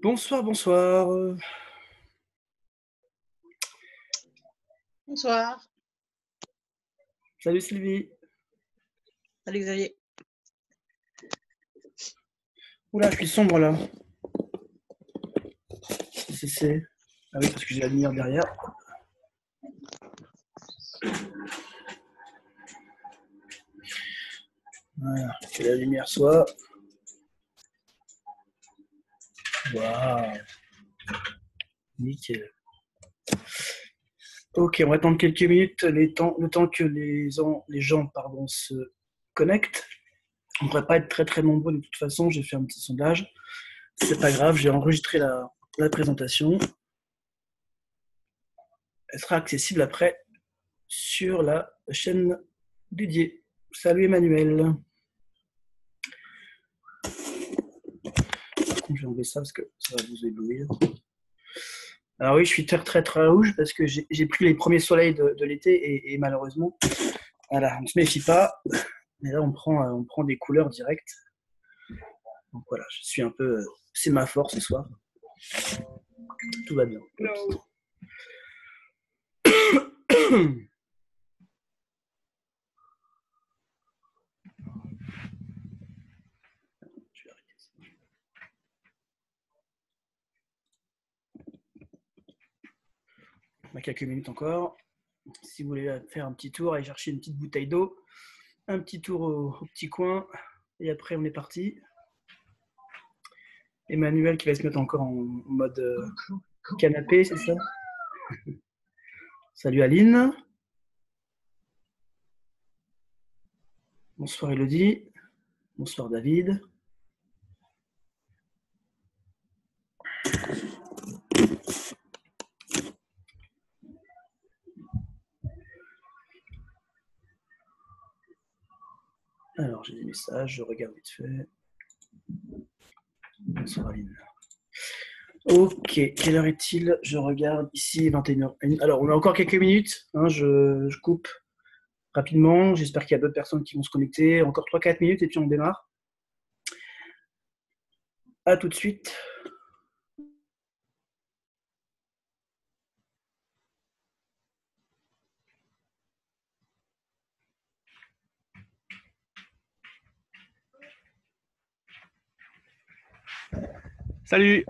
Bonsoir, bonsoir. Bonsoir. Salut Sylvie. Salut Xavier. Oula, je suis sombre là. C'est. Ah oui, parce que j'ai la lumière derrière. Voilà, que la lumière soit. Waouh. Nickel. Ok, on va attendre quelques minutes, le temps que les gens se connectent. On ne pourrait pas être très très nombreux de toute façon, j'ai fait un petit sondage. C'est pas grave, j'ai enregistré la présentation. Elle sera accessible après sur la chaîne dédiée. Salut Emmanuel. Par contre, je vais enlever ça parce que ça va vous éblouir. Alors oui, je suis très très rouge parce que j'ai pris les premiers soleils de l'été et malheureusement, voilà, on ne se méfie pas. Mais là, on prend des couleurs directes. Donc voilà, je suis un peu sémaphore ce soir. Tout va bien. On a quelques minutes encore. Si vous voulez faire un petit tour, aller chercher une petite bouteille d'eau, un petit tour au petit coin, et après on est parti. Emmanuel qui va se mettre encore en mode canapé, c'est ça? Salut Aline. Bonsoir Elodie. Bonsoir David. Alors j'ai des messages, je regarde vite fait. Bonsoir Aline. Ok, quelle heure est-il? Je regarde ici, 21h01. Alors, on a encore quelques minutes. Hein, je coupe rapidement. J'espère qu'il y a d'autres personnes qui vont se connecter. Encore 3-4 minutes et puis on démarre. À tout de suite. Salut.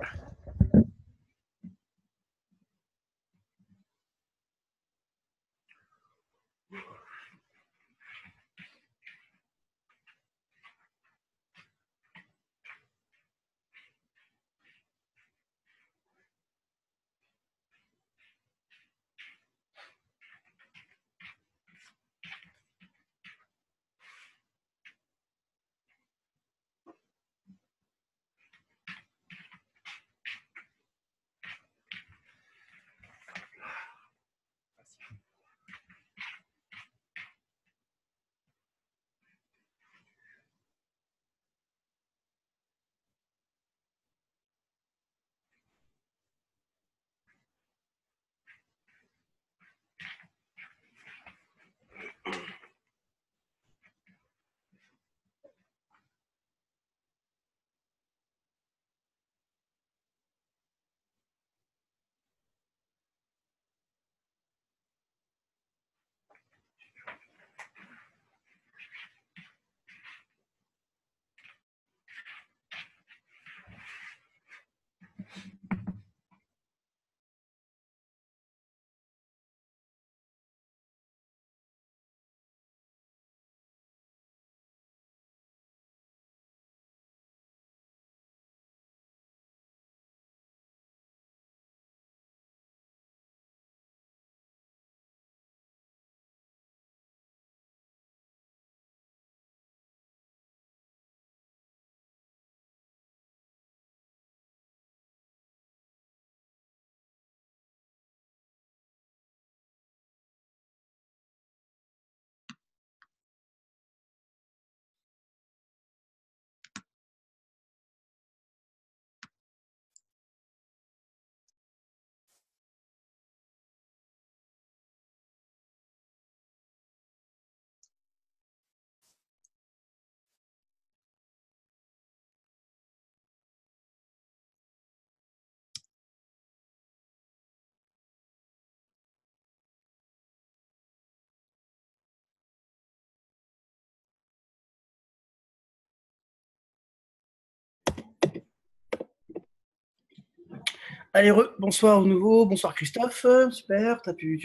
Allez, bonsoir au nouveau, bonsoir Christophe, super, tu as pu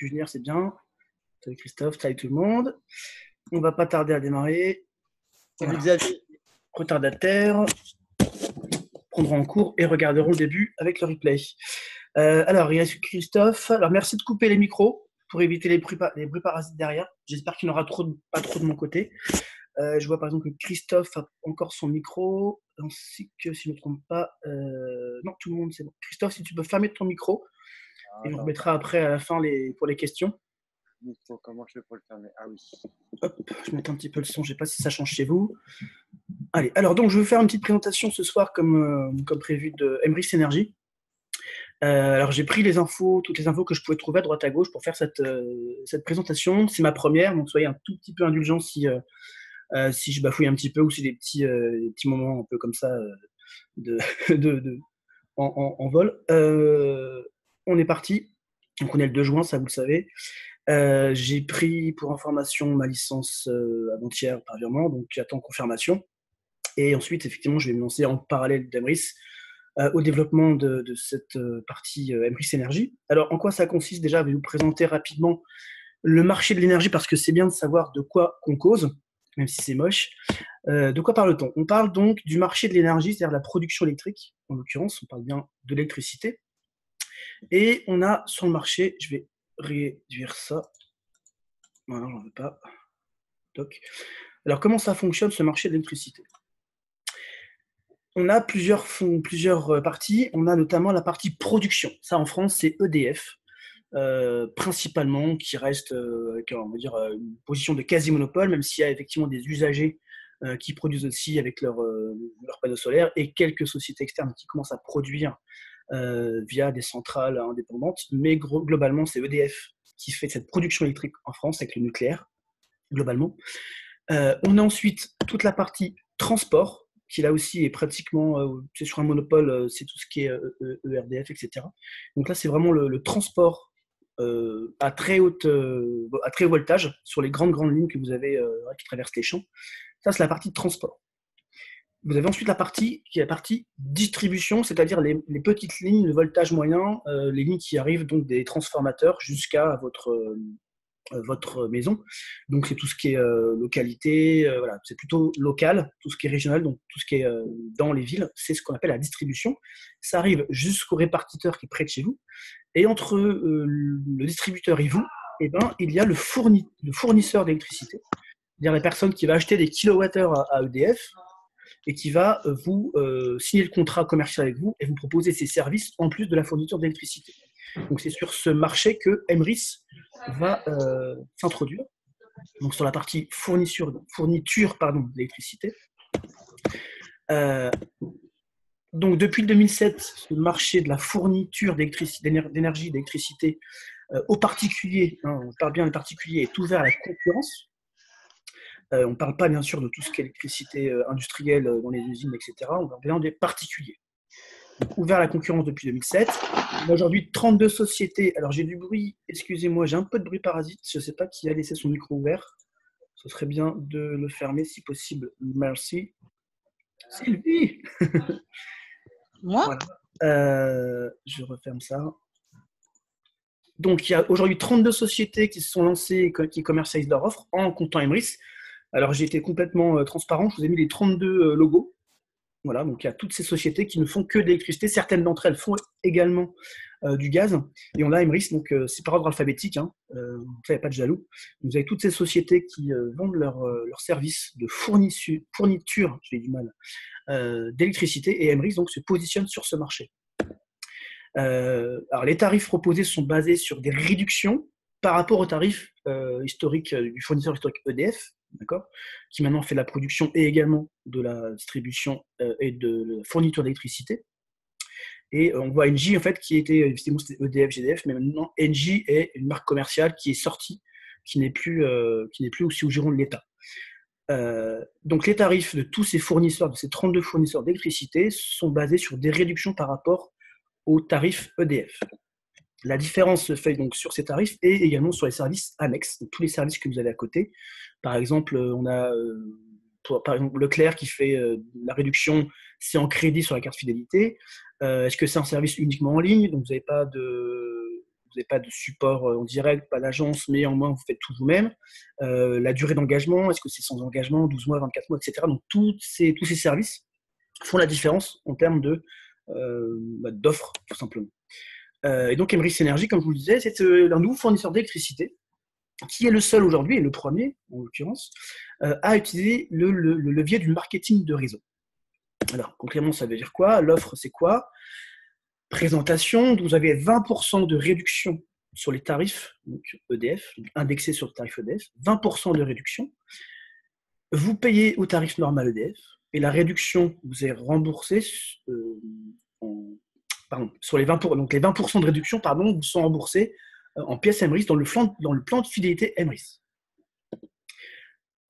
venir, c'est bien. Salut Christophe, salut tout le monde. On va pas tarder à démarrer. Salut Voilà. Xavier. Retardataires prendront en cours et regarderont le début avec le replay. Alors, il reste Christophe. Alors, merci de couper les micros pour éviter les bruits parasites derrière. J'espère qu'il n'y en aura pas trop de mon côté. Je vois par exemple que Christophe a encore son micro, ainsi que, si je ne me trompe pas, non, tout le monde, c'est bon. Christophe, si tu peux fermer ton micro, et on remettra après à la fin pour les questions. Comment je fais pour le fermer? Ah oui. Hop, je vais mettre un petit peu le son, je ne sais pas si ça change chez vous. Allez, alors donc je vais faire une petite présentation ce soir comme prévu de Emrys Energy. Alors j'ai pris toutes les infos que je pouvais trouver à droite à gauche pour faire cette présentation. C'est ma première, donc soyez un tout petit peu indulgents si je bafouille un petit peu ou si des petits moments un peu comme ça de, en vol. On est parti. Donc on est le 2 juin, ça vous le savez. J'ai pris pour information ma licence avant-hier par virement, donc j'attends confirmation. Et ensuite, effectivement, je vais me lancer en parallèle d'Emrys au développement de cette partie Emrys Energy. Alors, en quoi ça consiste? Déjà, je vais vous présenter rapidement le marché de l'énergie parce que c'est bien de savoir de quoi qu'on cause, même si c'est moche. De quoi parle-t-on? On parle donc du marché de l'énergie, c'est-à-dire la production électrique, en l'occurrence, on parle bien de l'électricité. Et on a sur le marché, je vais réduire ça. Voilà, j'en veux pas. Toc. Alors, comment ça fonctionne ce marché de l'électricité? On a plusieurs parties. On a notamment la partie production. Ça, en France, c'est EDF, principalement, qui reste avec, on va dire, une position de quasi-monopole, même s'il y a effectivement des usagers qui produisent aussi avec leurs panneaux solaires et quelques sociétés externes qui commencent à produire via des centrales indépendantes. Mais globalement, c'est EDF qui fait cette production électrique en France avec le nucléaire, globalement. On a ensuite toute la partie transport, qui là aussi est pratiquement, c'est sur un monopole, c'est tout ce qui est ERDF, etc. Donc là, c'est vraiment le transport à très haut voltage sur les grandes lignes que vous avez qui traversent les champs. Ça, c'est la partie de transport. Vous avez ensuite la partie qui est la partie distribution, c'est-à-dire les petites lignes de voltage moyen, les lignes qui arrivent donc des transformateurs jusqu'à votre maison. Donc c'est tout ce qui est localité, voilà, c'est plutôt local, tout ce qui est régional, donc tout ce qui est dans les villes, c'est ce qu'on appelle la distribution. Ça arrive jusqu'au répartiteur qui est près de chez vous. Et entre le distributeur et vous, eh ben, il y a le fournisseur d'électricité, c'est-à-dire la personne qui va acheter des kilowattheures à EDF et qui va vous signer le contrat commercial avec vous et vous proposer ses services en plus de la fourniture d'électricité. Donc c'est sur ce marché que Emrys va s'introduire, donc sur la partie fourniture d'électricité. Donc depuis 2007, ce marché de la fourniture d'énergie, d'électricité aux particuliers, on parle bien des particuliers, est ouvert à la concurrence. On ne parle pas bien sûr de tout ce qui est électricité industrielle dans les usines, etc. On parle bien des particuliers. Donc, ouvert à la concurrence depuis 2007. On a aujourd'hui 32 sociétés. Alors j'ai du bruit, excusez-moi, j'ai un peu de bruit parasite. Je ne sais pas qui a laissé son micro ouvert. Ce serait bien de le fermer si possible. Merci. Sylvie. Moi? Voilà. Je referme ça. Donc il y a aujourd'hui 32 sociétés qui se sont lancées, qui commercialisent leur offre en comptant Emrys. Alors j'ai été complètement transparent, je vous ai mis les 32 logos. Voilà, donc il y a toutes ces sociétés qui ne font que de l'électricité. Certaines d'entre elles font également du gaz. Et on a Emrys, donc c'est par ordre alphabétique, hein, ça, il n'y a pas de jaloux. Vous avez toutes ces sociétés qui vendent leur service de fourniture, j'ai du mal, d'électricité. Et Emrys donc se positionne sur ce marché. Alors les tarifs proposés sont basés sur des réductions par rapport aux tarifs historiques du fournisseur historique EDF, d'accord, qui maintenant fait de la production et également de la distribution et de la fourniture d'électricité. Et on voit Engie en fait qui était effectivement c'était EDF, GDF, mais maintenant Engie est une marque commerciale qui est sortie, qui n'est plus aussi au giron de l'État. Donc les tarifs de tous ces fournisseurs, de ces 32 fournisseurs d'électricité, sont basés sur des réductions par rapport aux tarifs EDF. La différence se fait donc sur ces tarifs et également sur les services annexes, donc tous les services que vous avez à côté. Par exemple, on a par exemple, Leclerc qui fait la réduction, c'est en crédit sur la carte fidélité. Est-ce que c'est un service uniquement en ligne? Donc, vous n'avez pas de support en direct, pas d'agence, mais en moins, vous faites tout vous-même. La durée d'engagement, est-ce que c'est sans engagement, 12 mois, 24 mois, etc. Donc, tous ces services font la différence en termes d'offres, tout simplement. Et donc, Emrys Energy, comme je vous le disais, c'est un nouveau fournisseur d'électricité qui est le seul aujourd'hui, et le premier en l'occurrence, à utiliser le levier du marketing de réseau. Alors, concrètement, ça veut dire quoi? L'offre, c'est quoi? Présentation, vous avez 20% de réduction sur les tarifs donc EDF, donc indexés sur le tarif EDF, 20% de réduction. Vous payez au tarif normal EDF, et la réduction vous est remboursée sur les 20%. Donc les 20% de réduction vous sont remboursés en pièces Emrys dans le plan de fidélité Emrys.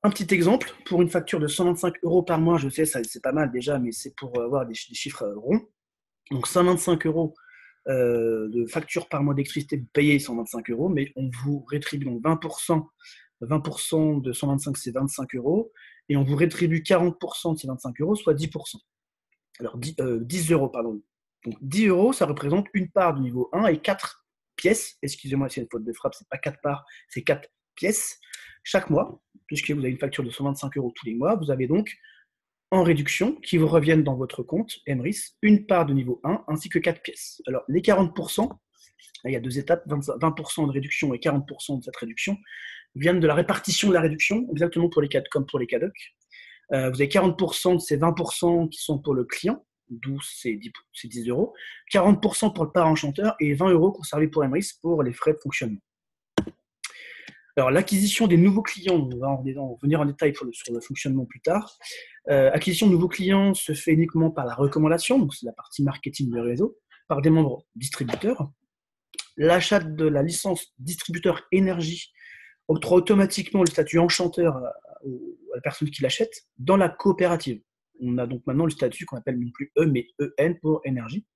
Un petit exemple, pour une facture de 125 € par mois, je sais, c'est pas mal déjà, mais c'est pour avoir des chiffres ronds. Donc 125 € de facture par mois d'électricité, vous payez 125 €, mais on vous rétribue donc 20%. 20% de 125, c'est 25 €, et on vous rétribue 40% de ces 25 €, soit 10%. Alors 10 €, pardon. Donc 10 €, ça représente une part du niveau 1 et 4 pièces. Excusez-moi si c'est une faute de frappe, c'est pas 4 parts, c'est 4 pièces chaque mois, puisque vous avez une facture de 125 € tous les mois. Vous avez donc en réduction qui vous reviennent dans votre compte Emrys une part de niveau 1 ainsi que 4 pièces. Alors les 40%, là, il y a deux étapes, 20% de réduction et 40% de cette réduction viennent de la répartition de la réduction, exactement comme pour les CADOC. Vous avez 40% de ces 20% qui sont pour le client, d'où c'est 10 €, 40% pour le parent enchanteur et 20 € conservés pour Emrys pour les frais de fonctionnement. Alors, l'acquisition des nouveaux clients, on va en venir en détail sur le fonctionnement plus tard. Acquisition de nouveaux clients se fait uniquement par la recommandation, donc c'est la partie marketing du réseau, par des membres distributeurs. L'achat de la licence distributeur énergie octroie automatiquement le statut enchanteur à la personne qui l'achète dans la coopérative. On a donc maintenant le statut qu'on appelle non plus E, mais EN pour énergie.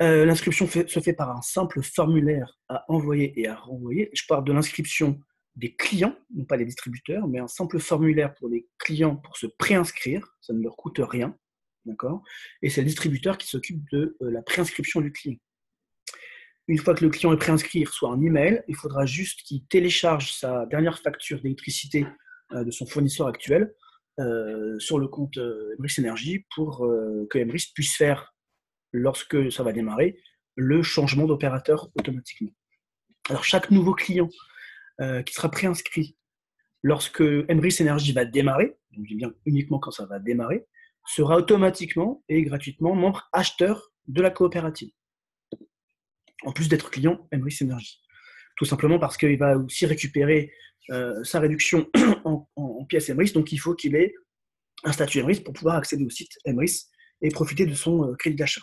L'inscription se fait par un simple formulaire à envoyer et à renvoyer. Je parle de l'inscription des clients, non pas des distributeurs, mais un simple formulaire pour les clients pour se préinscrire. Ça ne leur coûte rien, d'accord? Et c'est le distributeur qui s'occupe de la préinscription du client. Une fois que le client est préinscrit, il reçoit un email. Il faudra juste qu'il télécharge sa dernière facture d'électricité de son fournisseur actuel sur le compte Emrys Energy pour que Emrys puisse faire, lorsque ça va démarrer, le changement d'opérateur automatiquement. Alors, chaque nouveau client qui sera préinscrit lorsque Emrys Energy va démarrer, donc bien uniquement quand ça va démarrer, sera automatiquement et gratuitement membre acheteur de la coopérative, en plus d'être client Emrys Energy. Tout simplement parce qu'il va aussi récupérer sa réduction en pièces Emrys, donc il faut qu'il ait un statut Emrys pour pouvoir accéder au site Emrys et profiter de son crédit d'achat.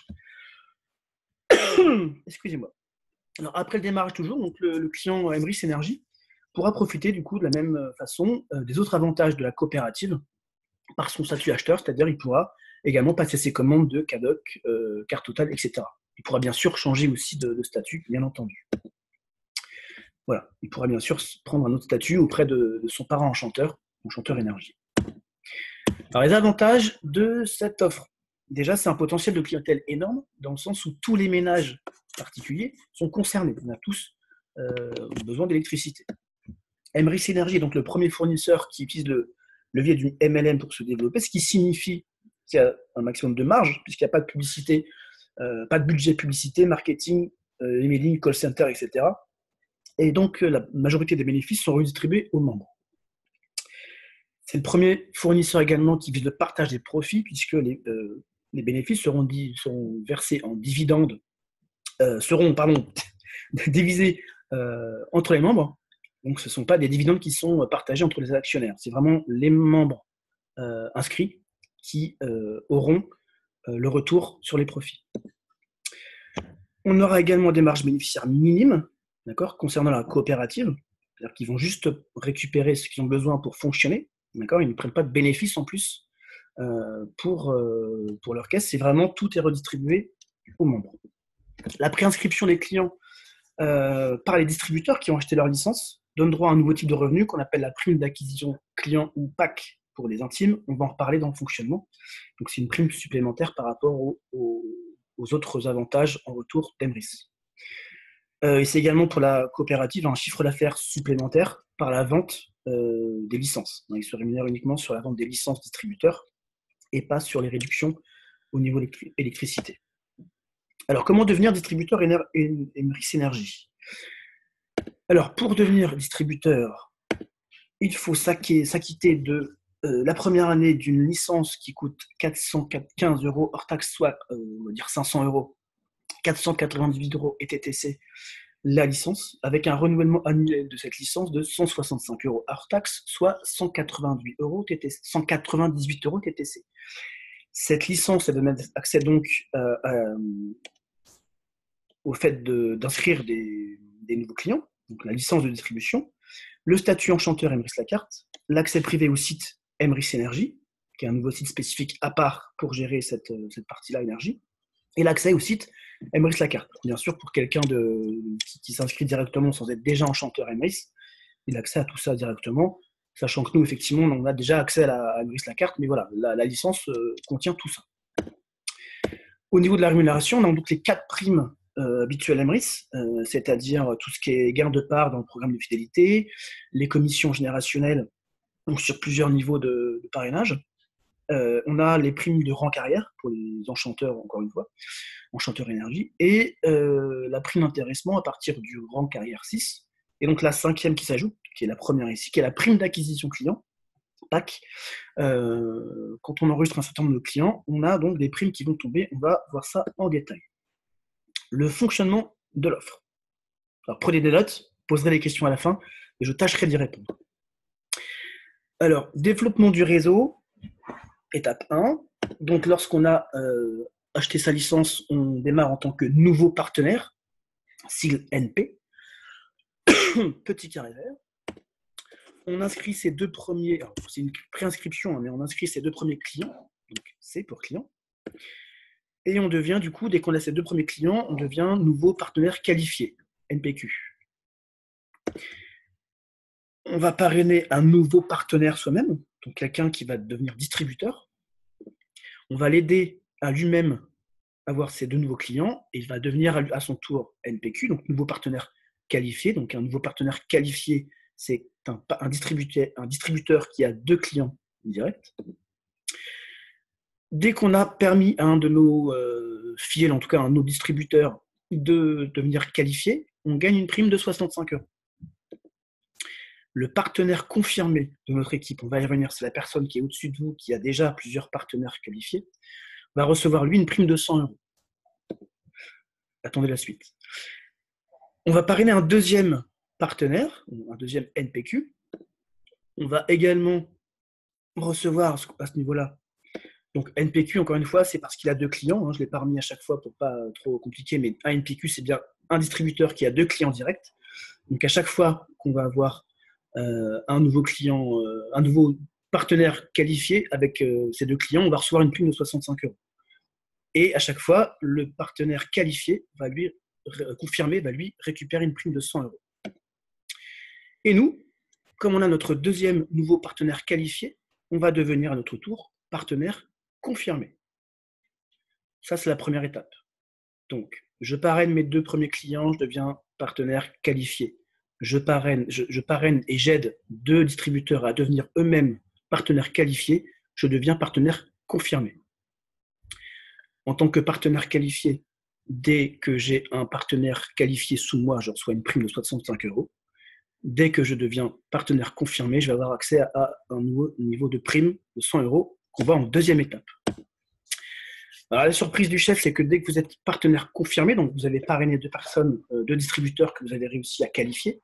Excusez-moi. Alors, après le démarrage toujours, donc le client Emrys Energy pourra profiter du coup de la même façon des autres avantages de la coopérative par son statut acheteur, c'est-à-dire il pourra également passer ses commandes de CADOC, carte totale, etc. Il pourra bien sûr changer aussi de statut, bien entendu. Voilà, il pourra bien sûr prendre un autre statut auprès de son parent enchanteur énergie. Alors, les avantages de cette offre. Déjà, c'est un potentiel de clientèle énorme, dans le sens où tous les ménages particuliers sont concernés. On a tous besoin d'électricité. Emrys Energy est donc le premier fournisseur qui utilise le levier du MLM pour se développer, ce qui signifie qu'il y a un maximum de marge, puisqu'il n'y a pas de publicité, pas de budget publicité, marketing, emailing, call center, etc. Et donc, la majorité des bénéfices sont redistribués aux membres. C'est le premier fournisseur également qui vise le partage des profits, puisque les bénéfices seront versés en dividendes, seront divisés entre les membres. Donc, ce ne sont pas des dividendes qui sont partagés entre les actionnaires. C'est vraiment les membres inscrits qui auront le retour sur les profits. On aura également des marges bénéficiaires minimes, d'accord, concernant la coopérative, c'est-à-dire qu'ils vont juste récupérer ce qu'ils ont besoin pour fonctionner, d'accord, ils ne prennent pas de bénéfices en plus pour leur caisse, c'est vraiment tout est redistribué aux membres. La préinscription des clients par les distributeurs qui ont acheté leur licence donne droit à un nouveau type de revenu qu'on appelle la prime d'acquisition client ou PAC pour les intimes. On va en reparler dans le fonctionnement. Donc, c'est une prime supplémentaire par rapport aux autres avantages en retour d'Emrys. Et c'est également pour la coopérative un chiffre d'affaires supplémentaire par la vente des licences. Il se rémunère uniquement sur la vente des licences distributeurs et pas sur les réductions au niveau électricité. Alors, comment devenir distributeur Emrys Énergie? Alors, pour devenir distributeur, il faut s'acquitter de la première année d'une licence qui coûte 415 € hors taxe, soit on va dire 500 €, 498 € et TTC la licence, avec un renouvellement annuel de cette licence de 165 € hors taxe, soit 198 € TTC, 198 € TTC. Cette licence, elle donne accès donc au fait d'inscrire des nouveaux clients, donc la licence de distribution, le statut enchanteur Emrys Lacarte, l'accès privé au site Emrys Énergie, qui est un nouveau site spécifique à part pour gérer cette partie-là énergie, et l'accès au site Emrys Lacarte. Bien sûr, pour quelqu'un qui s'inscrit directement sans être déjà enchanteur Emrys, il a accès à tout ça directement, sachant que nous, effectivement, on a déjà accès à Emrys Lacarte, mais voilà, la licence contient tout ça. Au niveau de la rémunération, on a donc les 4 primes habituelles Emrys, c'est-à-dire tout ce qui est gain de part dans le programme de fidélité, les commissions générationnelles donc sur plusieurs niveaux de parrainage. On a les primes de rang carrière pour les enchanteurs, encore une fois, enchanteurs énergie, et la prime d'intéressement à partir du rang carrière 6. Et donc la 5e qui s'ajoute, qui est la première ici, qui est la prime d'acquisition client, PAC. Quand on enregistre un certain nombre de clients, on a donc des primes qui vont tomber. On va voir ça en détail. Le fonctionnement de l'offre. Alors prenez des notes, poserez les questions à la fin, et je tâcherai d'y répondre. Alors, développement du réseau, étape 1. Donc, lorsqu'on a acheté sa licence, on démarre en tant que nouveau partenaire, sigle NP, petit carré vert. On inscrit ses 2 premiers, c'est une préinscription, mais on inscrit ses 2 premiers clients, donc C pour client. Et on devient, du coup, dès qu'on a ces 2 premiers clients, on devient nouveau partenaire qualifié, NPQ. On va parrainer un nouveau partenaire soi-même, donc quelqu'un qui va devenir distributeur. On va l'aider à lui-même avoir ses 2 nouveaux clients et il va devenir à son tour NPQ, donc nouveau partenaire qualifié. Donc un nouveau partenaire qualifié, c'est un distributeur qui a 2 clients directs. Dès qu'on a permis à un de nos filiales, en tout cas un de nos distributeurs, de devenir qualifié, on gagne une prime de 65 €. Le partenaire confirmé de notre équipe, on va y revenir, c'est la personne qui est au-dessus de vous, qui a déjà plusieurs partenaires qualifiés, va recevoir lui une prime de 100 €. Attendez la suite. On va parrainer un deuxième partenaire, un deuxième NPQ. On va également recevoir à ce niveau-là. Donc NPQ, encore une fois, c'est parce qu'il a 2 clients. Je ne l'ai pas remis à chaque fois pour pas trop compliquer, mais un NPQ, c'est bien un distributeur qui a 2 clients directs. Donc à chaque fois qu'on va avoir un nouveau client, un nouveau partenaire qualifié avec ces 2 clients, on va recevoir une prime de 65 €. Et à chaque fois, le partenaire qualifié va lui confirmer, va lui récupérer une prime de 100 €. Et nous, comme on a notre deuxième nouveau partenaire qualifié, on va devenir à notre tour partenaire confirmé. Ça, c'est la première étape. Donc, je parraine mes 2 premiers clients, je deviens partenaire qualifié. Je parraine et j'aide 2 distributeurs à devenir eux-mêmes partenaires qualifiés, je deviens partenaire confirmé. En tant que partenaire qualifié, dès que j'ai un partenaire qualifié sous moi, je reçois une prime de 65 €. Dès que je deviens partenaire confirmé, je vais avoir accès à un nouveau niveau de prime de 100 € qu'on voit en deuxième étape. Alors, la surprise du chef, c'est que dès que vous êtes partenaire confirmé, donc vous avez parrainé 2 personnes, 2 distributeurs que vous avez réussi à qualifier,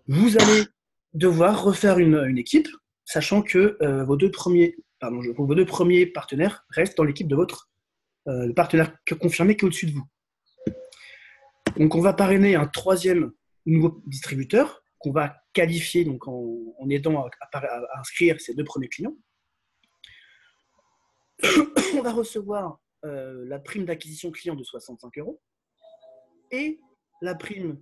vous allez devoir refaire une équipe, sachant que vos deux premiers partenaires restent dans l'équipe de votre partenaire confirmé qui est au-dessus de vous. Donc, on va parrainer un 3e nouveau distributeur qu'on va qualifier donc en aidant à inscrire ses 2 premiers clients. On va recevoir la prime d'acquisition client de 65 € et la prime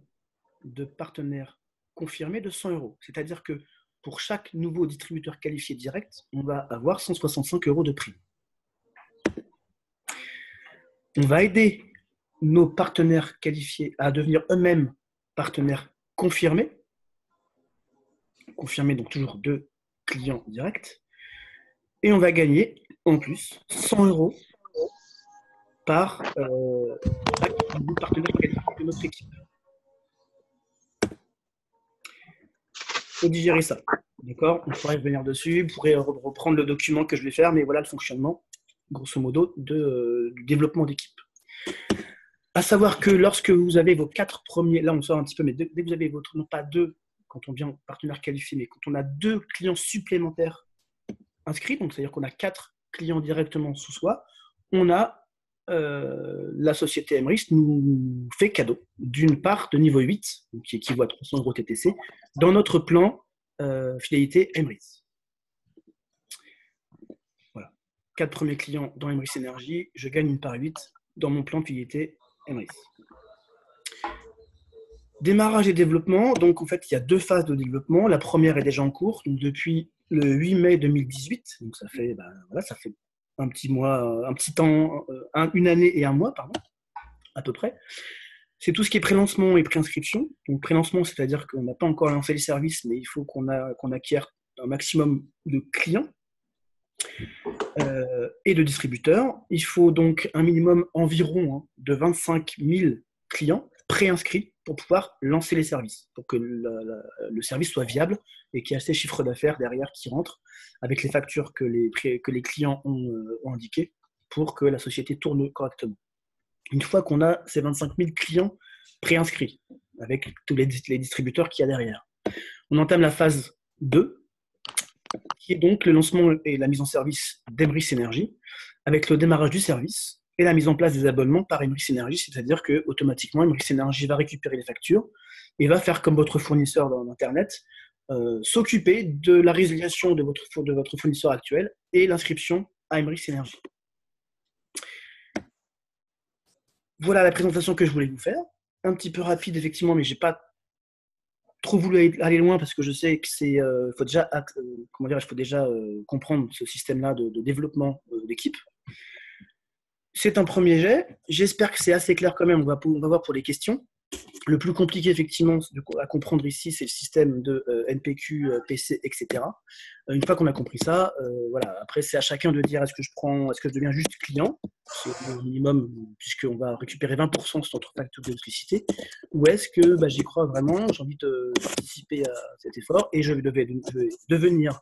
de partenaire confirmé de 100 €. C'est-à-dire que pour chaque nouveau distributeur qualifié direct, on va avoir 165 € de prime. On va aider nos partenaires qualifiés à devenir eux-mêmes partenaires confirmés. Confirmés, donc toujours 2 clients directs. Et on va gagner, en plus, 100 € par chaque nouveau partenaire qualifié de notre équipe. Il faut digérer ça. D'accord? On pourrait revenir dessus, on pourrait reprendre le document que je vais faire, mais voilà le fonctionnement, grosso modo, du développement d'équipe. À savoir que lorsque vous avez vos 4 premiers, là on sort un petit peu, mais dès que vous avez votre, non pas 2, quand on vient partenaire qualifié, mais quand on a 2 clients supplémentaires inscrits, donc c'est-à-dire qu'on a 4 clients directement sous soi, on a la société Emrys nous fait cadeau d'une part de niveau 8, qui équivaut à 300 € TTC, dans notre plan fidélité Emrys. Voilà. 4 premiers clients dans Emrys Énergie, je gagne une part 8 dans mon plan fidélité Emrys. Démarrage et développement, donc en fait il y a 2 phases de développement. La première est déjà en cours, donc depuis le 8 mai 2018, donc ça fait un petit mois, un petit temps, une année et un mois, pardon, à peu près. C'est tout ce qui est pré-lancement et pré-inscription. Donc pré-lancement, c'est-à-dire qu'on n'a pas encore lancé les services, mais il faut qu'on acquiert un maximum de clients et de distributeurs. Il faut donc un minimum environ de 25 000 clients pré-inscrits pour pouvoir lancer les services, pour que le service soit viable et qu'il y ait assez de chiffre d'affaires derrière qui rentre avec les factures que les clients ont indiquées pour que la société tourne correctement. Une fois qu'on a ces 25 000 clients pré-inscrits avec tous les distributeurs qu'il y a derrière, on entame la phase 2, qui est donc le lancement et la mise en service d'Emrys Énergie, avec le démarrage du service et la mise en place des abonnements par Emrys Énergie, c'est-à-dire que automatiquement Emrys Énergie va récupérer les factures et va faire comme votre fournisseur d'Internet, s'occuper de la résiliation de votre fournisseur actuel et l'inscription à Emrys Énergie. Voilà la présentation que je voulais vous faire. Un petit peu rapide, effectivement, mais je n'ai pas trop voulu aller loin parce que je sais que c'est, faut déjà comprendre ce système-là de développement d'équipe. C'est un premier jet. J'espère que c'est assez clair quand même. On va voir pour les questions. Le plus compliqué, effectivement, à comprendre ici, c'est le système de NPQ, PC, etc. Une fois qu'on a compris ça, voilà. Après, c'est à chacun de dire est-ce que je deviens juste client, c'est le minimum, puisqu'on va récupérer 20% sur notre facture d'électricité, ou est-ce que j'y crois vraiment, j'ai envie de participer à cet effort et je vais devenir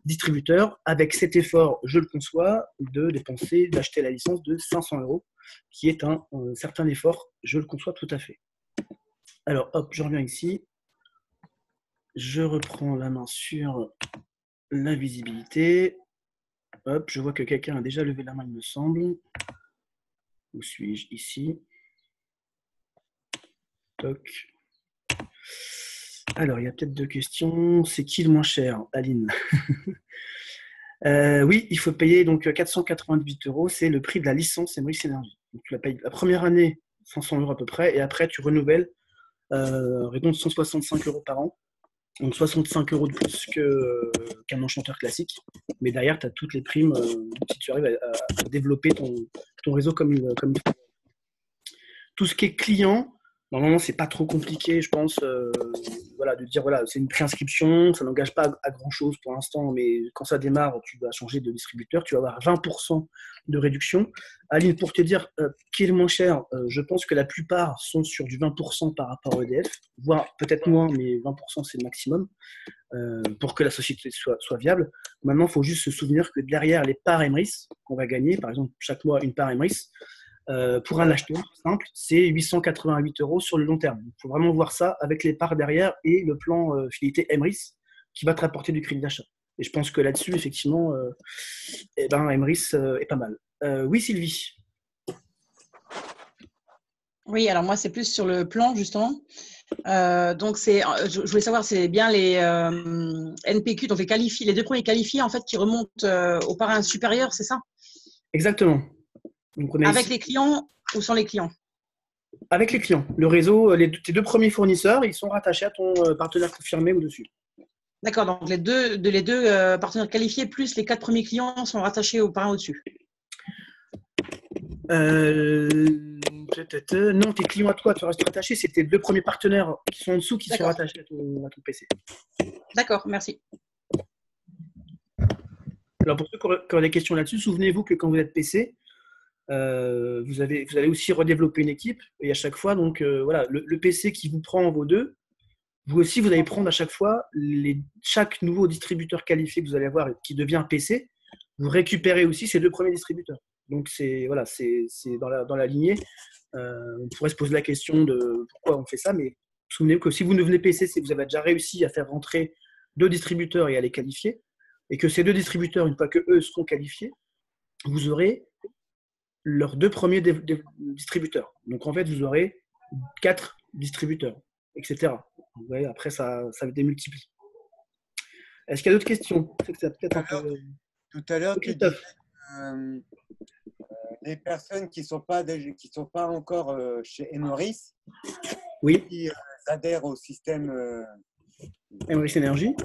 distributeur. Avec cet effort, je le conçois, d'acheter la licence de 500 €, qui est un certain effort, je le conçois tout à fait. Alors, hop, je reviens ici. Je reprends la main sur la visibilité. Hop, je vois que quelqu'un a déjà levé la main, il me semble. Où suis-je? Ici. Toc. Alors, il y a peut-être 2 questions. C'est qui le moins cher, Aline? Oui, il faut payer donc 498 €. C'est le prix de la licence Emrys Énergie. Donc, tu la payes la première année, 500 € à peu près, et après, tu renouvelles de 165 € par an, donc 65 € de plus qu'un enchanteur classique, mais derrière tu as toutes les primes si tu arrives à développer ton réseau comme il faut. Tout ce qui est client, normalement c'est pas trop compliqué, je pense, de dire c'est une préinscription, ça n'engage pas à grand chose pour l'instant, mais quand ça démarre, tu vas changer de distributeur, tu vas avoir 20% de réduction. Aline, pour te dire qui est le moins cher, je pense que la plupart sont sur du 20% par rapport au EDF, voire peut-être moins, mais 20% c'est le maximum pour que la société soit viable. Maintenant, il faut juste se souvenir que derrière les parts Emrys qu'on va gagner, par exemple chaque mois une part Emrys, pour un acheteur simple, c'est 888 € sur le long terme. Il faut vraiment voir ça avec les parts derrière et le plan fidélité Emrys qui va te rapporter du crédit d'achat. Et je pense que là-dessus, effectivement, Emrys est pas mal. Oui, Sylvie. Oui, alors moi, c'est plus sur le plan, justement. Donc, je voulais savoir, c'est bien les NPQ, donc les 2 premiers qualifiés, en fait, qui remontent au parrain supérieur, c'est ça? Exactement. Donc, avec les clients ou sans les clients? Avec les clients. Le réseau, tes 2 premiers fournisseurs, ils sont rattachés à ton partenaire confirmé au-dessus. D'accord, donc les deux partenaires qualifiés plus les 4 premiers clients sont rattachés au parrain au-dessus. Non, tes clients à toi, tu restes rattaché. C'est tes 2 premiers partenaires qui sont en dessous qui sont rattachés à ton PC. D'accord, merci. Alors, pour ceux qui ont des questions là-dessus, souvenez-vous que quand vous êtes PC, vous allez aussi redévelopper une équipe. Et à chaque fois, donc, voilà, le PC qui vous prend vos 2, vous aussi, vous allez prendre à chaque fois chaque nouveau distributeur qualifié que vous allez avoir et qui devient PC. Vous récupérez aussi ces 2 premiers distributeurs. Donc, c'est dans la lignée. On pourrait se poser la question de pourquoi on fait ça, mais souvenez-vous que si vous devenez PC, c'est que vous avez déjà réussi à faire rentrer 2 distributeurs et à les qualifier, et que ces 2 distributeurs, une fois que eux seront qualifiés, vous aurez leurs 2 premiers distributeurs. Donc en fait, vous aurez 4 distributeurs, etc. Vous voyez, après, ça démultiplie. Est-ce qu'il y a d'autres questions? Tout à l'heure, tu disais Christophe. les personnes qui sont pas encore chez Emoris, Oui, qui adhèrent au système Emoris Energy.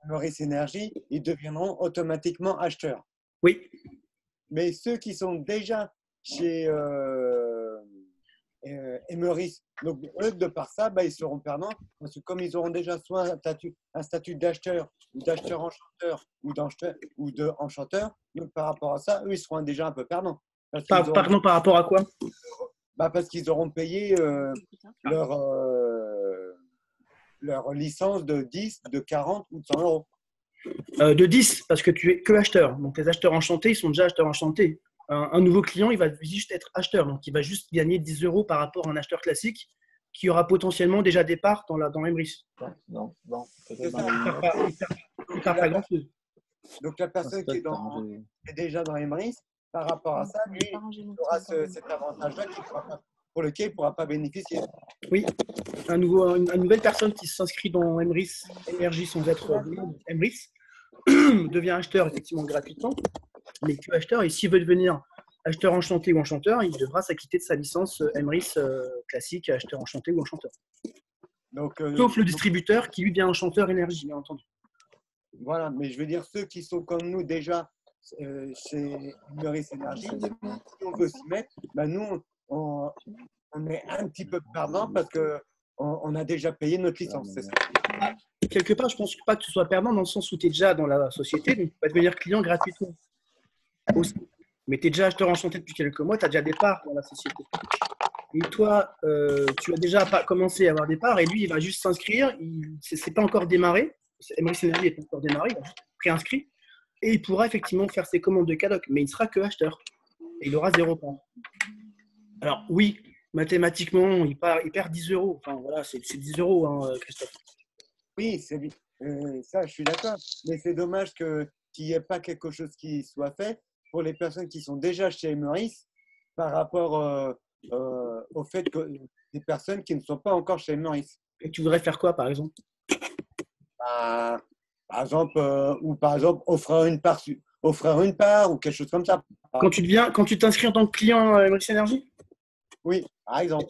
Emoris Énergie, ils deviendront automatiquement acheteurs. Oui, Mais ceux qui sont déjà chez Emoris, donc eux, de par ça, ils seront perdants, parce que comme ils auront déjà soit un statut d'acheteur, ou d'acheteur enchanteur, ou de enchanteur, donc par rapport à ça, eux, ils seront déjà un peu perdants. pardon, par rapport à quoi? Parce qu'ils auront payé leur licence de 10, de 40 ou de 100 euros. De 10, parce que tu es que acheteur. Donc les acheteurs enchantés, ils sont déjà acheteurs enchantés. Un nouveau client, il va juste être acheteur. Donc il va juste gagner 10 euros par rapport à un acheteur classique qui aura potentiellement déjà des parts dans Emrys. Non. Il ne perd pas grand-chose. Donc la personne qui est déjà dans Emrys, par rapport à ça, lui, il aura cet avantage-là pour lequel il ne pourra pas bénéficier. Oui, une nouvelle personne qui s'inscrit dans Emrys Énergie sans être Emrys devient acheteur effectivement gratuitement, mais que acheteur, et s'il veut devenir acheteur enchanté ou enchanteur, il devra s'acquitter de sa licence Emrys classique, acheteur enchanté ou enchanteur. Donc, sauf le distributeur qui lui devient enchanteur énergie, bien entendu. Voilà, mais je veux dire, ceux qui sont comme nous déjà chez Emrys Énergie, si on veut s'y mettre, nous, on est un petit peu perdant parce qu'on a déjà payé notre licence. C'est ça. Quelque part, je ne pense pas que tu sois perdant dans le sens où tu es déjà dans la société, donc tu vas devenir client gratuitement aussi. Mais tu es déjà acheteur enchanté depuis quelques mois, tu as déjà des parts dans la société. Et toi, tu as déjà commencé à avoir des parts et lui, il va juste s'inscrire. Ce n'est pas encore démarré. Emrys Énergie n'est pas encore démarré, il va juste préinscrit. Et il pourra effectivement faire ses commandes de CADOC, mais il ne sera que acheteur. Et il aura 0 part. Alors oui, mathématiquement, il perd 10 euros. Enfin voilà, c'est 10 euros, hein, Christophe. Oui, ça, je suis d'accord. Mais c'est dommage qu'il n'y ait pas quelque chose qui soit fait pour les personnes qui sont déjà chez Emrys par rapport au fait que des personnes qui ne sont pas encore chez Emrys. Et tu voudrais faire quoi, par exemple? Par exemple, offrir une part ou quelque chose comme ça. Quand tu t'inscris en tant que client Emrys Énergie? Oui, par exemple.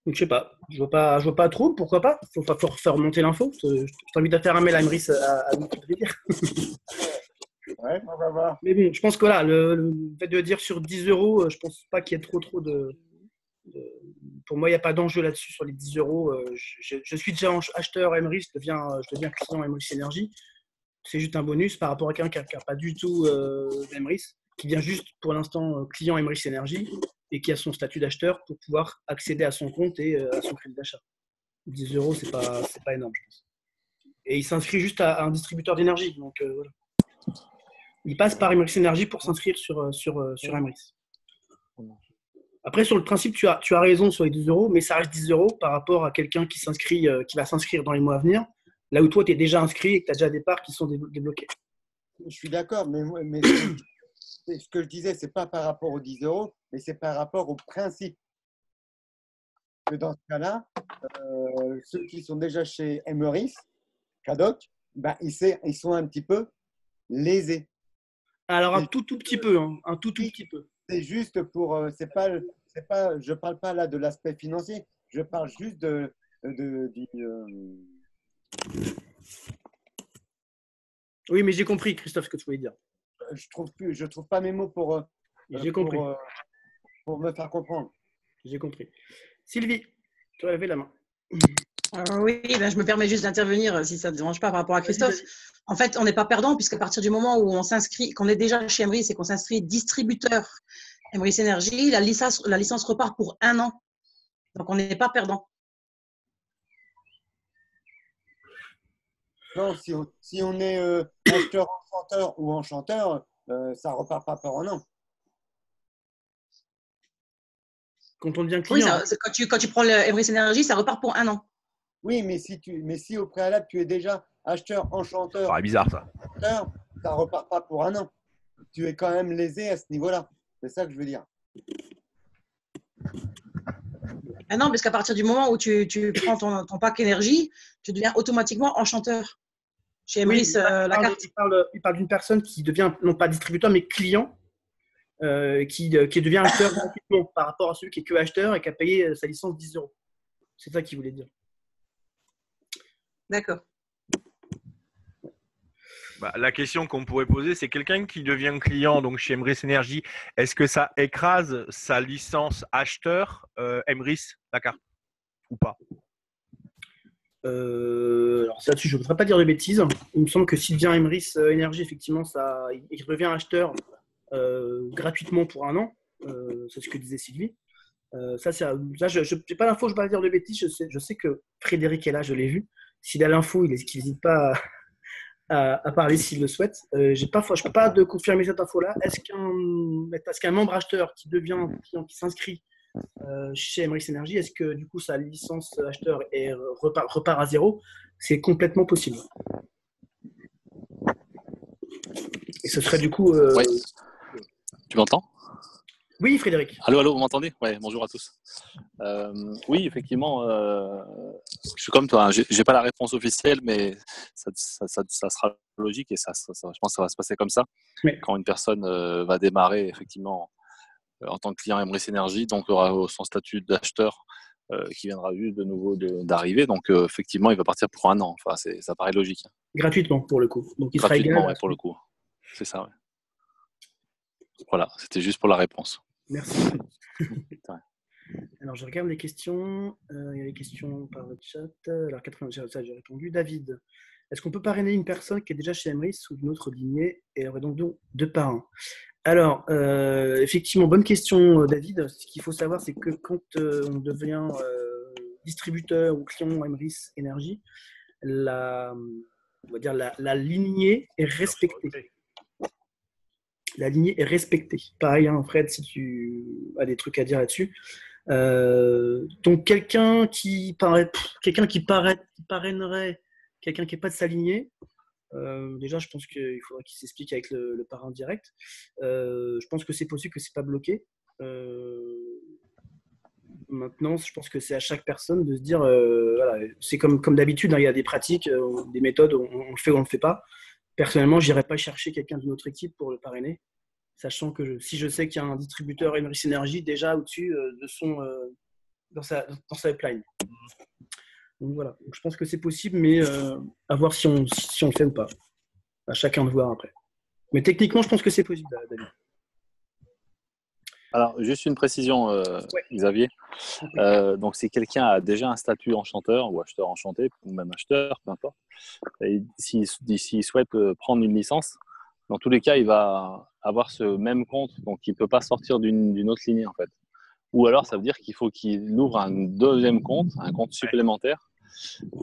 Donc, je sais pas. Je vois pas trop. Pourquoi pas? Faut faire remonter l'info. Je t'invite à faire un mail à Emrys à Wikipédia. Ouais, on va voir. Mais bon, je pense que là, le fait de dire sur 10 euros, je pense pas qu'il y ait trop de. Pour moi, il n'y a pas d'enjeu là-dessus sur les 10 euros. Je suis déjà acheteur Emrys, je deviens client Emrys Énergie. C'est juste un bonus par rapport à quelqu'un qui n'a pas du tout d'Emrys, qui vient juste pour l'instant client Emrys Énergie et qui a son statut d'acheteur pour pouvoir accéder à son compte et à son crédit d'achat. 10 euros, c'est pas énorme, je pense. Et il s'inscrit juste à un distributeur d'énergie. Donc voilà. Il passe par Emrys Énergie pour s'inscrire sur Emrys. Après, sur le principe, tu as raison sur les 10 euros, mais ça reste 10 euros par rapport à quelqu'un qui va s'inscrire dans les mois à venir, là où toi, tu es déjà inscrit et que tu as déjà des parts qui sont débloquées. Je suis d'accord, mais ce que je disais, ce n'est pas par rapport aux 10 euros, mais c'est par rapport au principe. Que dans ce cas-là, ceux qui sont déjà chez Emrys, CADOC, ils sont un petit peu lésés. Alors, un tout petit peu. Hein, un tout petit peu. C'est juste pour. Je ne parle pas là de l'aspect financier, je parle juste Oui, mais j'ai compris, Christophe, ce que tu voulais dire. Je trouve pas mes mots J'ai compris. pour me faire comprendre. J'ai compris. Sylvie, tu as levé la main. Oui, ben, je me permets juste d'intervenir si ça ne te dérange pas par rapport à Christophe. Vas-y. En fait, on n'est pas perdant puisqu'à partir du moment où on s'inscrit, qu'on est déjà chez Emrys et qu'on s'inscrit distributeur Emrys Énergie, la licence repart pour 1 an. Donc, on n'est pas perdant. Non, si on est acheteur, enchanteur ou enchanteur, ça repart pas pour un an. Quand on devient Oui, client. quand tu prends le Emrys Énergie, ça repart pour 1 an. Oui, mais si au préalable tu es déjà acheteur, enchanteur, Ça paraît bizarre ça. ça repart pas pour un an. Tu es quand même lésé à ce niveau-là. C'est ça que je veux dire. Ah non, parce qu'à partir du moment où tu prends ton pack énergie, tu deviens automatiquement enchanteur. Chez Emrys, la carte. Il parle d'une personne qui devient, non pas distributeur, mais client, qui devient acheteur gratuitement par rapport à celui qui est que acheteur et qui a payé sa licence 10 euros. C'est ça qu'il voulait dire. D'accord. Bah, la question qu'on pourrait poser, c'est quelqu'un qui devient client donc chez Emrys Energy, est-ce que ça écrase sa licence acheteur Emrys, la carte, ou pas? Alors là-dessus, je ne voudrais pas dire de bêtises. Il me semble que s'il devient Emrys Energy, effectivement, il devient acheteur gratuitement pour 1 an. C'est ce que disait Sylvie. Je n'ai pas l'info, je ne vais pas dire de bêtises. Je sais que Frédéric est là, je l'ai vu. S'il a l'info, il n'hésite pas à parler s'il le souhaite. Je ne peux pas de confirmer cette info-là. Est-ce qu'un membre acheteur qui devient client, qui s'inscrit chez Emrys Energy, est-ce que du coup sa licence acheteur repart à zéro? C'est complètement possible. Et ce serait du coup. Ouais. Tu m'entends? Oui, Frédéric. Allô, vous m'entendez? Ouais, bonjour à tous. Oui, effectivement, je suis comme toi, hein, j'ai pas la réponse officielle, mais ça sera logique et je pense que ça va se passer comme ça. Oui. Quand une personne va démarrer effectivement en tant que client Emrys Energy, donc il aura son statut d'acheteur qui viendra juste de nouveau d'arriver. Donc effectivement, il va partir pour 1 an. Enfin, ça paraît logique. Gratuitement pour le coup. Donc il Gratuitement, sera égal. Ouais, pour le coup. C'est ça. Ouais. Voilà, c'était juste pour la réponse. Merci. Alors je regarde les questions. Il y a des questions par le chat. Alors 80, ça j'ai répondu. David, est-ce qu'on peut parrainer une personne qui est déjà chez Emrys ou d'une autre lignée et aurait donc 2 parrains? Alors, effectivement, bonne question, David. Ce qu'il faut savoir, c'est que quand on devient distributeur ou client Emrys Energy, on va dire la lignée est respectée. La lignée est respectée. Pareil, hein, Fred, si tu as des trucs à dire là-dessus. Donc, quelqu'un qui parrainerait quelqu'un qui n'est pas de sa lignée, déjà, je pense qu'il faudra qu'il s'explique avec le parrain direct. Je pense que c'est possible que ce n'est pas bloqué. Maintenant, je pense que c'est à chaque personne de se dire, voilà, c'est comme d'habitude, hein, il y a des pratiques, des méthodes, on le fait ou on ne le fait pas. Personnellement, je n'irai pas chercher quelqu'un de notre équipe pour le parrainer, sachant que si je sais qu'il y a un distributeur Emrys Energy déjà au-dessus dans sa pipeline. Donc voilà, donc, je pense que c'est possible, mais à voir si on le fait ou pas. À chacun de voir après. Mais techniquement, je pense que c'est possible, David. Alors, juste une précision, Ouais. Xavier. Donc, si quelqu'un a déjà un statut enchanteur ou acheteur enchanté, ou même acheteur, peu importe, et s'il souhaite prendre une licence, dans tous les cas, il va avoir ce même compte, donc il ne peut pas sortir d'une autre lignée en fait. Ou alors, ça veut dire qu'il faut qu'il ouvre un deuxième compte, un compte supplémentaire.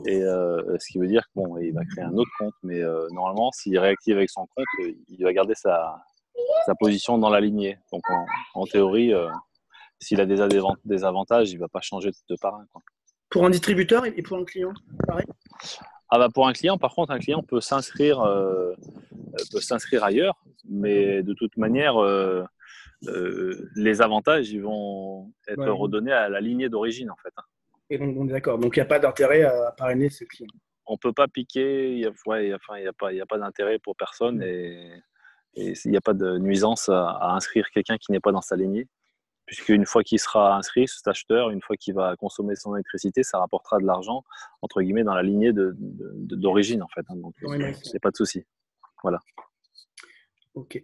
Et ce qui veut dire qu'il va créer un autre compte, mais normalement, s'il réactive avec son compte, il va garder sa position dans la lignée. Donc, en théorie, s'il a des avantages, il ne va pas changer de parrain, quoi. Pour un distributeur et pour un client, pareil? Pour un client, par contre, un client peut s'inscrire ailleurs, mais de toute manière, les avantages ils vont être redonnés à la lignée d'origine, en fait. Et donc, on est d'accord. Donc, il n'y a pas d'intérêt à parrainer ce client. On ne peut pas piquer, il n'y a pas d'intérêt pour personne et il n'y a pas de nuisance à inscrire quelqu'un qui n'est pas dans sa lignée, puisqu'une fois qu'il sera inscrit, cet acheteur, une fois qu'il va consommer son électricité, ça rapportera de l'argent, entre guillemets, dans la lignée d'origine, en fait. Donc, c'est pas de souci. Voilà. Ok.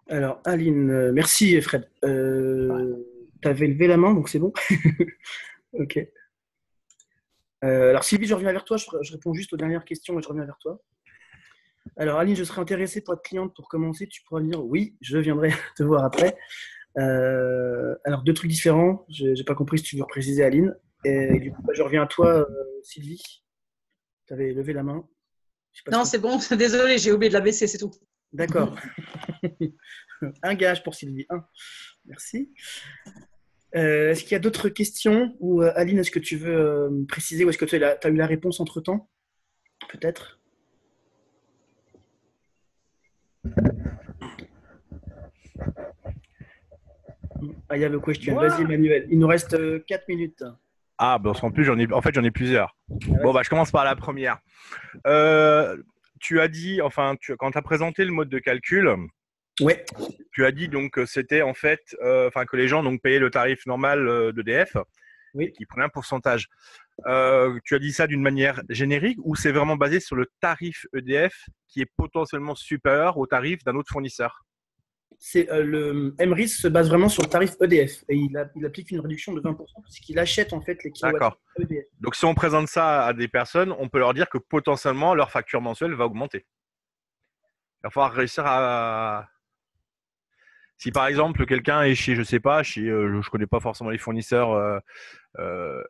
Alors, Aline, merci Fred. Tu avais levé la main, donc c'est bon. Ok. Alors, Sylvie, je reviens vers toi. Je réponds juste aux dernières questions et je reviens vers toi. Alors, Aline, je serais intéressée pour être cliente pour commencer. Tu pourras me dire oui, je viendrai te voir après. Alors, deux trucs différents. Je n'ai pas compris si tu veux préciser, Aline. Et du coup, je reviens à toi, Sylvie. Tu avais levé la main. Je sais pas Non, si c'est bon. Désolée, j'ai oublié de la baisser, c'est tout. D'accord. Un gage pour Sylvie. Un. Merci. Est-ce qu'il y a d'autres questions? Ou Aline, est-ce que tu veux préciser ou est-ce que tu as eu la réponse entre-temps? Peut-être. I have a question. Vas-y, Emmanuel. Il nous reste 4 minutes. Ah, parce qu'en plus, j'en ai plusieurs. Bon, je commence par la première. Tu as dit, quand tu as présenté le mode de calcul, Ouais. tu as dit donc que c'était en fait, que les gens donc payaient le tarif normal d'EDF, Oui. qui prenait un pourcentage. Tu as dit ça d'une manière générique ou c'est vraiment basé sur le tarif EDF qui est potentiellement supérieur au tarif d'un autre fournisseur? Le MRIS se base vraiment sur le tarif EDF et il applique une réduction de 20% parce qu'il achète en fait les kilowatts EDF. Donc si on présente ça à des personnes, on peut leur dire que potentiellement leur facture mensuelle va augmenter. Il va falloir réussir à… Si par exemple quelqu'un est chez, je sais pas, je connais pas forcément les fournisseurs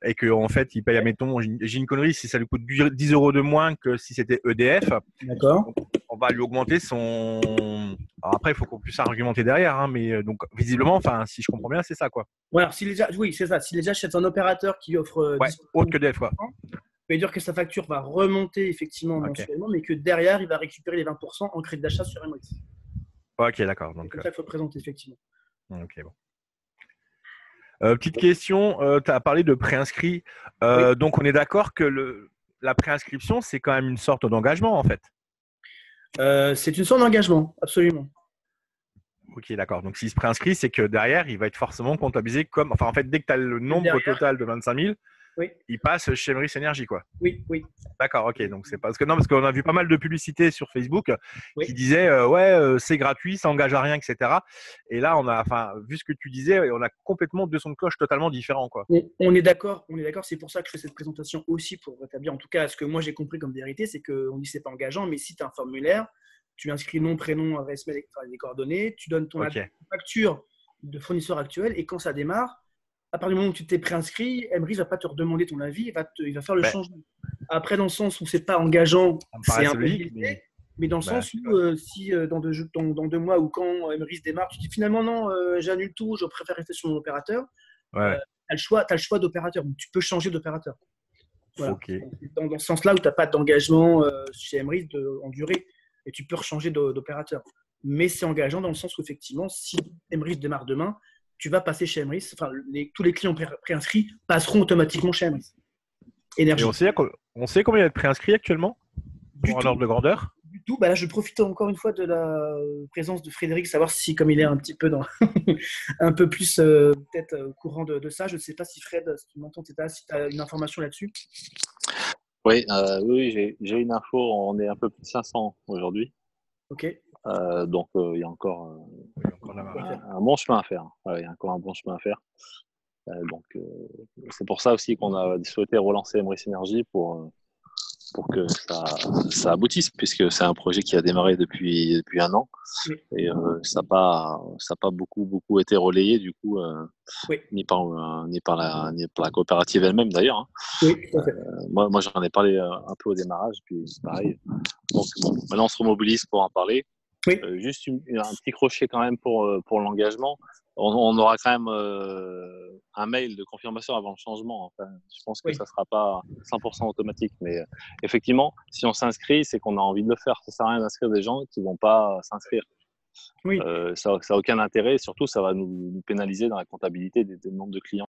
et qu'en fait il paye, admettons, j'ai une connerie, si ça lui coûte 10 € de moins que si c'était EDF, d'accord, on va lui augmenter son… Alors après, il faut qu'on puisse argumenter derrière, hein, mais donc visiblement, si je comprends bien, c'est ça quoi. Ouais, alors, oui, c'est ça. S'il est déjà chez un opérateur qui offre autre que EDF quoi. Ça veut dire que sa facture va remonter effectivement mensuellement, mais que derrière, il va récupérer les 20% en crédit d'achat sur MRIS. Ok, d'accord. Donc, c'est ça qu'il faut présenter, effectivement. Ok, bon. Petite question, tu as parlé de préinscrit. Oui. Donc, on est d'accord que la préinscription, c'est quand même une sorte d'engagement, en fait. C'est une sorte d'engagement, absolument. Ok, d'accord. Donc, s'il se préinscrit, c'est que derrière, il va être forcément comptabilisé comme… Enfin, en fait, dès que tu as le nombre total de 25 000, oui, il passe chez MRIS Énergie, quoi. Oui, oui. D'accord, ok. Donc, c'est parce qu'on a vu pas mal de publicités sur Facebook Oui. qui disaient c'est gratuit, ça engage à rien, etc. Et là, vu ce que tu disais, on a complètement deux sons de cloche totalement différents, quoi. On est d'accord. C'est pour ça que je fais cette présentation aussi pour rétablir, en tout cas, ce que moi j'ai compris comme vérité, c'est qu'on dit c'est pas engageant, mais si tu as un formulaire, tu inscris nom, prénom, adresse mail, les coordonnées, tu donnes ton facture de fournisseur actuel et quand ça démarre, à partir du moment où tu t'es préinscrit, MRIS ne va pas te redemander ton avis, il va faire le changement. Après, dans le sens où c'est pas engageant, c'est un peu limité, mais dans le sens où si dans 2 mois ou quand MRIS démarre, tu dis finalement non, j'annule tout, je préfère rester sur mon opérateur, tu as le choix d'opérateur, donc tu peux changer d'opérateur. Voilà. Okay. Dans ce sens-là où tu n'as pas d'engagement chez MRIS en durée, et tu peux rechanger d'opérateur. Mais c'est engageant dans le sens où effectivement, si MRIS démarre demain, tu vas passer chez MRIS, tous les clients préinscrits passeront automatiquement chez MRIS. Énergie. Et on sait combien il y a de préinscrits actuellement pour un ordre de grandeur? Du tout. Là, je profite encore une fois de la présence de Frédéric, savoir si, comme il est un petit peu un peu plus peut-être au courant de ça, je ne sais pas si Fred, si tu m'entends, si tu as une information là-dessus. Oui, j'ai une info. On est un peu plus de 500 aujourd'hui. Ok. Donc, il y a encore un bon chemin à faire. Il y a encore un bon chemin à faire. Donc, c'est pour ça aussi qu'on a souhaité relancer MRIS Énergie pour que ça aboutisse, puisque c'est un projet qui a démarré depuis 1 an. Oui. Et ça n'a pas beaucoup été relayé, du coup, ni par la coopérative elle-même, d'ailleurs. Hein. Oui, tout à fait. Moi, j'en ai parlé un peu au démarrage, puis c'est pareil. Donc, maintenant, on se remobilise pour en parler. Oui. Juste un petit crochet quand même pour l'engagement. On aura quand même un mail de confirmation avant le changement. Enfin, je pense que ça ne sera pas 100% automatique. Mais effectivement, si on s'inscrit, c'est qu'on a envie de le faire. Ça ne sert à rien d'inscrire des gens qui ne vont pas s'inscrire. Oui. Ça n'a aucun intérêt. Et surtout, ça va nous pénaliser dans la comptabilité des nombres de clients.